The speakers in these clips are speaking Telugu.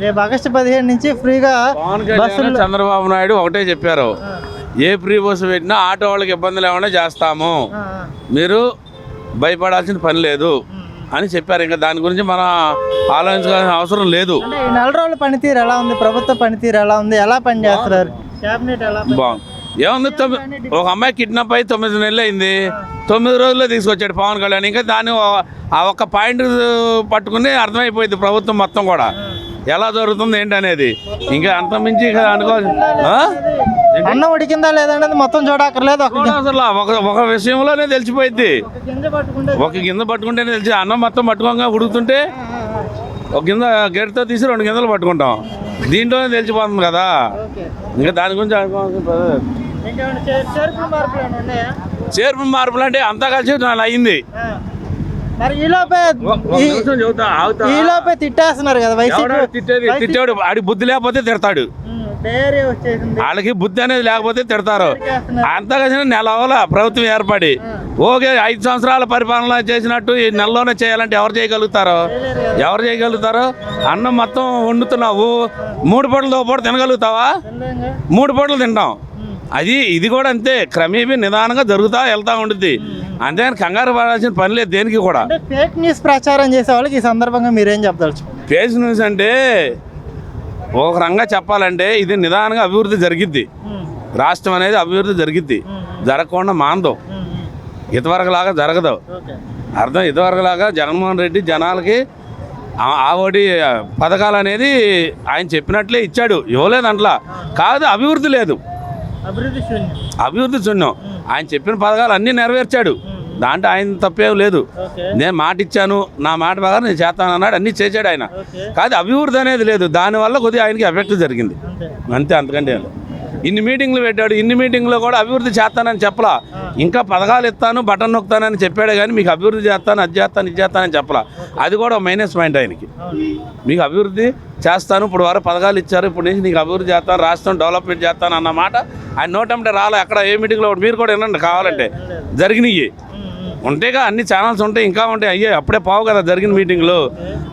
రేపు ఆగస్టు 15 నుంచి ఫ్రీగా బస్సులు. చంద్రబాబు నాయుడు ఒకటే చెప్పారు, ఏ ఫ్రీ బస్సు పెట్టినా ఆటో వాళ్ళకి ఇబ్బందులు ఏమైనా చేస్తాము, మీరు భయపడాల్సిన పని లేదు అని చెప్పారు. ఇంకా దాని గురించి మనం ఆలోచించాల్సిన అవసరం లేదు. అంటే ఈ నెల రోజుల పనితీరు ఎలా ఉంది, ప్రభుత్వ పనితీరు ఎలా ఉంది, ఎలా పనిచేస్తున్నారు, క్యాబినెట్ ఎలా బాగుంది. ఏముంది, ఒక అమ్మాయి కిడ్నాప్ అయ్యి 9 నెలలు అయింది, 9 రోజుల్లో తీసుకొచ్చాడు పవన్ కళ్యాణ్. ఇంకా దాన్ని ఆ ఒక్క పాయింట్ పట్టుకుని అర్థమైపోయింది ప్రభుత్వం మొత్తం కూడా ఎలా జరుగుతుంది ఏంటనేది. ఇంకా అంత మించి అనుకోవాలి. అన్నం ఉడికిందా లేదనేది మొత్తం చూడక్కర్లేదు, అసలు ఒక విషయంలోనే తెలిసిపోయింది. ఒక గింజ పట్టుకుంటేనే తెలిసి, అన్నం మొత్తం పట్టుకోగా ఉడుకుతుంటే ఒక గింజ గేటుతో తీసి 2 గింజలు పట్టుకుంటాం, దీంట్లోనే తెలిసిపోతుంది కదా. ఇంకా దాని గురించి చేర్పు మార్పులు అంటే అంతా కలిసి అయింది. ఈలోపే తిట్టేస్తున్నారు కదా తిట్టాడు, ఆడి బుద్ధి లేకపోతే తిడతాడు, వాళ్ళకి బుద్ధి అనేది లేకపోతే తిడతారు. అంతా కలిసి నెల అవల ప్రభుత్వం ఏర్పడి ఓకే 5 సంవత్సరాల పరిపాలన చేసినట్టు ఈ నెలలోనే చేయాలంటే ఎవరు చేయగలుగుతారు? అన్నం మొత్తం వండుతున్నావు, 3 పూటలు పూట తినగలుగుతావా? 3 పూటలు తింటాం. ఇది కూడా అంతే, క్రమేపీ నిదానంగా జరుగుతూ వెళ్తూ ఉంటుంది. అంతేగాని కంగారు పడాల్సిన పని లేదు దేనికి కూడా. ఫేక్ న్యూస్ ప్రచారం చేసే వాళ్ళకి ఈ సందర్భంగా మీరేం చెప్తారు? ఫేక్ న్యూస్ అంటే ఒక రంగా చెప్పాలంటే ఇది నిదానంగా అభివృద్ధి జరిగిద్ది, రాష్ట్రం అనేది అభివృద్ధి జరిగిద్ది, జరగకుండా మాందం. ఇదివరకులాగా జరగదు. అర్థం ఇదివరకులాగా జగన్మోహన్ రెడ్డి జనాలకి ఆవిడ పథకాలు అనేది ఆయన చెప్పినట్లే ఇచ్చాడు, ఇవ్వలేదు అంట్లా కాదు. అభివృద్ధి లేదు, అభివృద్ధి శూన్యం. ఆయన చెప్పిన పథకాలు అన్నీ నెరవేర్చాడు, దాంట్లో ఆయన తప్పేం లేదు. నేను మాట ఇచ్చాను, నా మాట ప్రకారం నేను చేస్తాను అన్నాడు, అన్నీ చేశాడు ఆయన. కాదు అభివృద్ధి అనేది లేదు, దానివల్ల కొద్దిగా ఆయనకి ఎఫెక్ట్ జరిగింది అంతే, అంతకంటే. ఇన్ని మీటింగ్లు పెట్టాడు, ఇన్ని మీటింగ్లో కూడా అభివృద్ధి చేస్తానని చెప్పలా. ఇంకా పథకాలు ఇస్తాను, బటన్ నొక్కుతానని చెప్పాడు, కానీ మీకు అభివృద్ధి చేస్తాను, అది చేస్తాను, ఇది చేస్తానని చెప్పలా. అది కూడా మైనస్ పాయింట్ ఆయనకి. మీకు అభివృద్ధి చేస్తాను, ఇప్పుడు వారు పథకాలు ఇచ్చారు, ఇప్పుడు నుంచి నీకు అభివృద్ధి చేస్తాను, రాష్ట్రం డెవలప్మెంట్ చేస్తాను అన్న మాట ఆయన నోటంటే రాలే. అక్కడ ఏ మీటింగ్లో మీరు కూడా వినండి కావాలంటే, జరిగినాయి ఉంటేగా అన్ని ఛానల్స్ ఉంటాయి, ఇంకా ఉంటాయి. అయ్యే అప్పుడే పావు కదా జరిగిన మీటింగ్లు,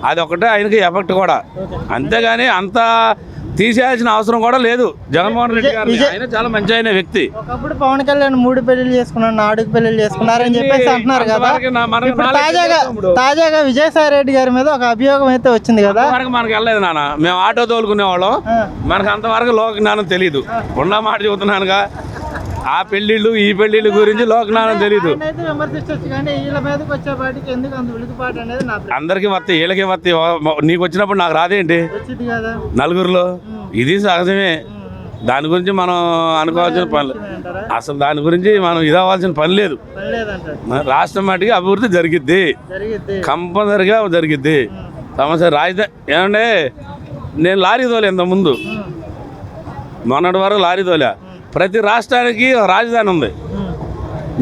అది ఒకటే ఆయనకి ఎఫెక్ట్ కూడా. అంతేగాని అంత తీసేయాల్సిన అవసరం కూడా లేదు జగన్మోహన్ రెడ్డి గారు. ఆయన చాలా మంచి అయిన వ్యక్తి. ఒకప్పుడు పవన్ కళ్యాణ్ 3 పెళ్లిళ్ళు చేసుకున్నాడు, 4 పెళ్లిళ్ళు చేసుకున్నారని చెప్పేసి అంటున్నారు కదా. తాజాగా విజయసాయి రెడ్డి గారి మీద ఒక అభియోగం అయితే వచ్చింది కదా. మనకు వెళ్ళలేదు నాన్న, మేము ఆటో తోలుకునేవాళ్ళం, మనకు అంతవరకు లోక జ్ఞానం తెలీదు. ఉన్న మాట చెబుతున్నానుగా, ఆ పెళ్లిళ్ళు ఈ పెళ్లిళ్ళ గురించి లోకజ్ఞానం తెలీదు. అందరికి వస్తాయి, వీళ్ళకి వస్తాయి, నీకు వచ్చినప్పుడు నాకు రాదేంటి నలుగురిలో? ఇది సహజమే, దాని గురించి మనం అనుకోవాల్సిన పని అసలు దాని గురించి మనం ఇదవ్వాల్సిన పని లేదు. రాష్ట్రం మటుకి అభివృద్ధి జరిగిద్ది, కంపల్సరిగా జరిగిద్ది. సమస్య రాజధాని ఏమంటే, నేను లారీ తోలే ఇంతకుముందు, మొన్నటి వరకు లారీ తోలే. ప్రతి రాష్ట్రానికి రాజధాని ఉంది.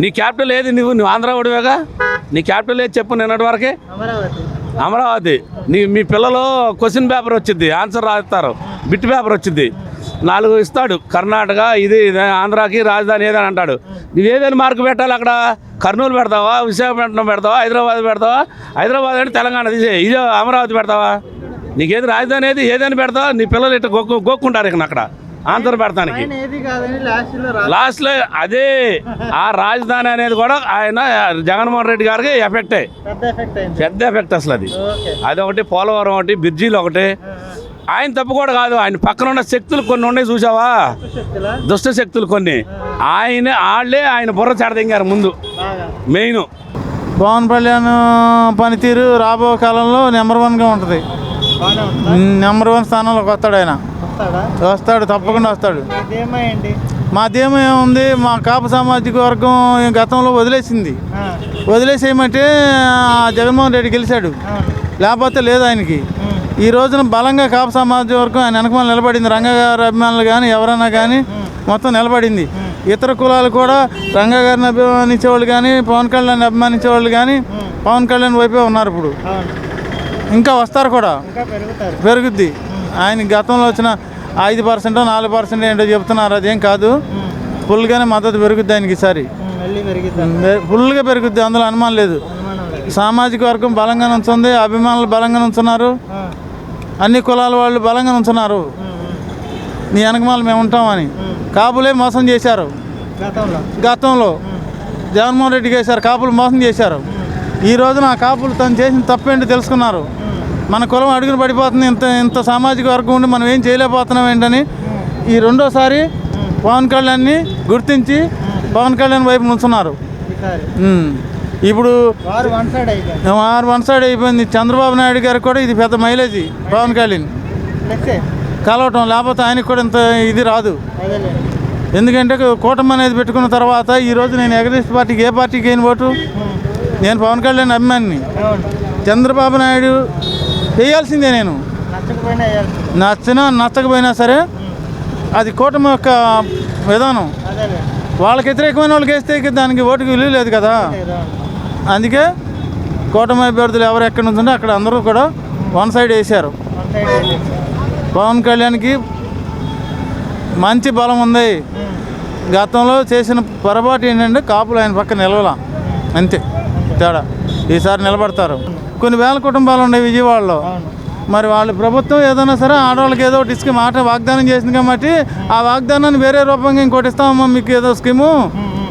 నీ క్యాపిటల్ ఏది? నువ్వు ఆంధ్ర ఒడివేగా, నీ క్యాపిటల్ ఏది చెప్పు. నిన్నటి వరకే అమరావతి. మీ పిల్లలు క్వశ్చన్ పేపర్ వచ్చింది, ఆన్సర్ రాస్తారు, బిట్ పేపర్ వచ్చింది, 4 ఇస్తాడు. కర్ణాటక ఇది ఆంధ్రాకి రాజధాని ఏదని అంటాడు. నువ్వేదైనా మార్కు పెట్టాలి అక్కడ. కర్నూలు పెడతావా, విశాఖపట్నం పెడతావా, హైదరాబాద్ పెడతావా? హైదరాబాద్ అంటే తెలంగాణ తీసే, ఇదే అమరావతి పెడతావా? నీకేది రాజధాని ఏది, ఏదైనా పెడతావా? నీ పిల్లలు ఇట్లా గోక్కుంటారు ఇక్కడ అక్కడ ఆన్సర్ పెడతానికి. లాస్ట్లో అదే ఆ రాజధాని అనేది కూడా ఆయన జగన్మోహన్ రెడ్డి గారికి ఎఫెక్టే, పెద్ద ఎఫెక్ట్ అసలు. అది ఒకటి, పోలవరం ఒకటి, బ్రిడ్జీలు ఒకటి. ఆయన తప్పు కూడా కాదు, ఆయన పక్కన ఉన్న శక్తులు కొన్ని ఉన్నాయి చూసావా, దుష్ట శక్తులు కొన్ని. వాళ్ళే ఆయన బుర్ర చెడదింగారు ముందు. మెయిన్ పవన్ కళ్యాణ్ పనితీరు రాబో కాలంలో నెంబర్ 1గా ఉంటుంది. నెంబర్ 1 స్థానంలోకి వస్తాడు ఆయన. వస్తాడు, తప్పకుండా వస్తాడు. మా ధీమా ఏముంది, మా కాపు సామాజిక వర్గం గతంలో వదిలేసేయమంటే జగన్మోహన్ రెడ్డి గెలిచాడు, లేకపోతే లేదు ఆయనకి. ఈ రోజున బలంగా కాపు సామాజిక వర్గం ఆయన వెనకమాల నిలబడింది. రంగా గారి అభిమానులు కానీ ఎవరైనా కానీ మొత్తం నిలబడింది. ఇతర కులాలు కూడా రంగా గారిని అభిమానించేవాళ్ళు కానీ పవన్ కళ్యాణ్ అభిమానించేవాళ్ళు కానీ పవన్ కళ్యాణ్ వైపే ఉన్నారు. ఇప్పుడు ఇంకా వస్తారు కూడా, పెరుగుద్ది. ఆయన గతంలో వచ్చిన 5% 4% ఏంటో చెప్తున్నారు, అదేం కాదు. ఫుల్గానే మద్దతు పెరుగుద్ది ఆయనకి ఈసారి, ఫుల్గా పెరుగుద్ది, అందులో అనుమానం లేదు. సామాజిక వర్గం బలంగా ఉంచుంది, అభిమానులు బలంగా ఉంచున్నారు. అన్ని కులాల వాళ్ళు బలంగా ఉంచున్నారు. నీ వెనకమాల మేము ఉంటామని కాపులే మోసం చేశారు. గతంలో జగన్మోహన్ రెడ్డి చేశారు, కాపులు మోసం చేశారు. ఈ రోజున ఆ కాపులు తను చేసిన తప్పేంటి తెలుసుకున్నారు. మన కులం అడుగున పడిపోతుంది, ఇంత సామాజిక వర్గం ఉండి మనం ఏం చేయలేకపోతున్నాం ఏంటని ఈ రెండోసారి పవన్ కళ్యాణ్ని గుర్తించి పవన్ కళ్యాణ్ వైపు నుంచున్నారు. ఇప్పుడు వారు వన్ సైడ్ అయిపోయింది. చంద్రబాబు నాయుడు గారికి కూడా ఇది పెద్ద మైలేజీ పవన్ కళ్యాణ్ కలవటం, లేకపోతే ఆయనకు కూడా ఇంత ఇది రాదు. ఎందుకంటే కూటమి అనేది పెట్టుకున్న తర్వాత ఈరోజు నేను ఎగరిస్ట్ పార్టీకి ఏ పార్టీకి అయిన ఓటు, నేను పవన్ కళ్యాణ్ అభిమానిని. చంద్రబాబు నాయుడు వేయాల్సిందే, నేను నచ్చకపోయినా సరే అది కూటమి యొక్క విధానం. వాళ్ళకి వ్యతిరేకమైన వాళ్ళకి వేస్తే దానికి ఓటుకి విలువ లేదు కదా. అందుకే కూటమి అభ్యర్థులు ఎవరు ఎక్కడి నుంచి ఉంటే అక్కడ అందరూ కూడా వన్ సైడ్ వేశారు. పవన్ కళ్యాణ్కి మంచి బలం ఉంది. గతంలో చేసిన పొరపాటు ఏంటంటే కాపులు ఆయన పక్క నిలవలా, అంతే తేడా. ఈసారి నిలబడతారు. కొన్ని వేల కుటుంబాలు ఉన్నాయి విజయవాడలో. మరి వాళ్ళు ప్రభుత్వం ఏదైనా సరే ఆడవాళ్ళకి ఏదో ఒకటి స్కీమ్ వాగ్దానం చేసింది కాబట్టి ఆ వాగ్దానాన్ని వేరే రూపంగా ఇంకోటి ఇస్తామమ్మా మీకు ఏదో స్కీము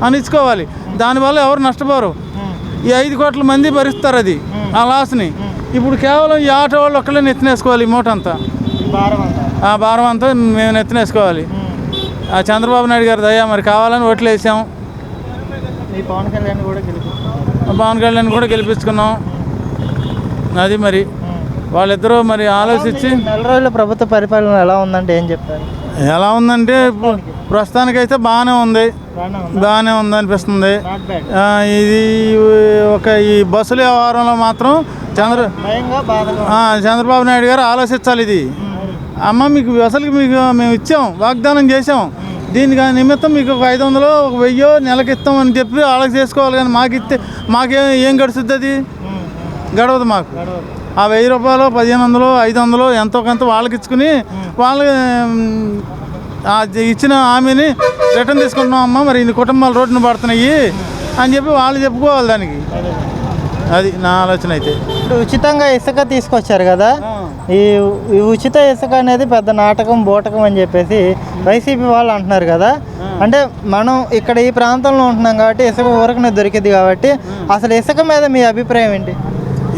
అని ఇచ్చుకోవాలి. దానివల్ల ఎవరు నష్టపోరు. ఈ 5 కోట్ల మంది భరిస్తారు అది ఆ లాస్ని. ఇప్పుడు కేవలం ఈ ఆటో వాళ్ళు ఒక్కళ్ళే నెత్తినేసుకోవాలి ఈ మూట అంతా, ఆ భారం అంతా మేము నెత్తినేసుకోవాలి. ఆ చంద్రబాబు నాయుడు గారి దయ మరి కావాలని ఓట్లు వేసాం. పవన్ కళ్యాణ్ కూడా గెలిపించుకున్నాం. అది మరి వాళ్ళిద్దరూ మరి ఆలోచించి. నెల రోజుల ప్రభుత్వ పరిపాలన ఎలా ఉందంటే ఏం చెప్తారు? ఎలా ఉందంటే ప్రస్తుతానికైతే బాగానే ఉంది అనిపిస్తుంది. ఇది ఈ బస్సుల వ్యవహారంలో మాత్రం చంద్రబాబు నాయుడు గారు ఆలోచించాలి. ఇది అమ్మ మీకు అసలు మేము ఇచ్చాం, వాగ్దానం చేసాం, దీనికి నిమిత్తం మీకు 500 1000 నెలకి ఇస్తామని చెప్పి వాళ్ళకి చేసుకోవాలి. కానీ మాకేం గడుస్తుంది? అది గడవదు మాకు. ఆ 1000 రూపాయలు 1500 500 ఎంతో కొంత వాళ్ళకి ఇచ్చుకుని వాళ్ళు ఇచ్చిన హామీని రిటర్న్ తీసుకుంటున్నాం. అమ్మ మరి ఇన్ని కుటుంబాలు రోడ్డున పడుతున్నాయి అని చెప్పి వాళ్ళు చెప్పుకోవాలి. దానికి అది నా ఆలోచన. అయితే ఇప్పుడు ఉచితంగా ఇసుక తీసుకొచ్చారు కదా, ఈ ఉచిత ఇసుక అనేది పెద్ద నాటకం బూటకం అని చెప్పేసి వైసీపీ వాళ్ళు అంటున్నారు కదా. అంటే మనం ఇక్కడ ఈ ప్రాంతంలో ఉంటున్నాం కాబట్టి ఇసుక ఊరకనే దొరికింది కాబట్టి అసలు ఇసుక మీద మీ అభిప్రాయం ఏంటి?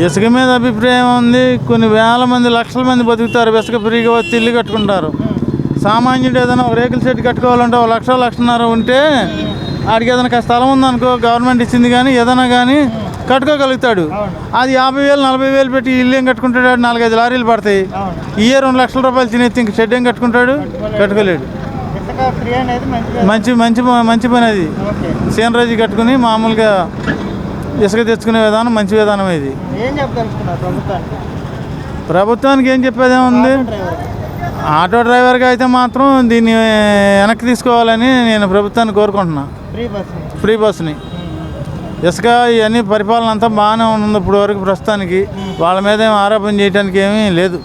ఇసుక మీద అభిప్రాయం ఉంది. కొన్ని వేల మంది లక్షల మంది బతుకుతారు. ఇసుక ఫ్రీగా వచ్చి ఇల్లు కట్టుకుంటారు. సామాన్యుడు ఏదైనా ఒక రేకుల షెడ్ కట్టుకోవాలంటే 1 లక్షన్నర ఉంటే ఆడికి ఏదైనా స్థలం ఉందనుకో, గవర్నమెంట్ ఇచ్చింది కానీ ఏదైనా కానీ కట్టుకోగలుగుతాడు. అది 50,000 40,000 పెట్టి ఇల్లు ఏం కట్టుకుంటాడు? 4-5 లారీలు పడతాయి. 2 లక్షల రూపాయలు తినేసి ఇంక షెడ్ ఏం కట్టుకుంటాడు? కట్టుకోలేడు. మంచి పని అది. సీనరాజీ కట్టుకుని మామూలుగా ఇసుక తెచ్చుకునే విధానం మంచి విధానం. ఇది ప్రభుత్వానికి ఏం చెప్పేదేముంది? ఆటో డ్రైవర్గా అయితే మాత్రం దీన్ని వెనక్కి తీసుకోవాలని నేను ప్రభుత్వాన్ని కోరుకుంటున్నా. ఫ్రీ బస్ని. ఇసుక ఇవన్నీ పరిపాలన అంతా బాగానే ఉంది ఇప్పుడు వరకు ప్రస్తుతానికి. వాళ్ళ మీద ఏం ఆరోపణ చేయడానికి ఏమీ లేదు.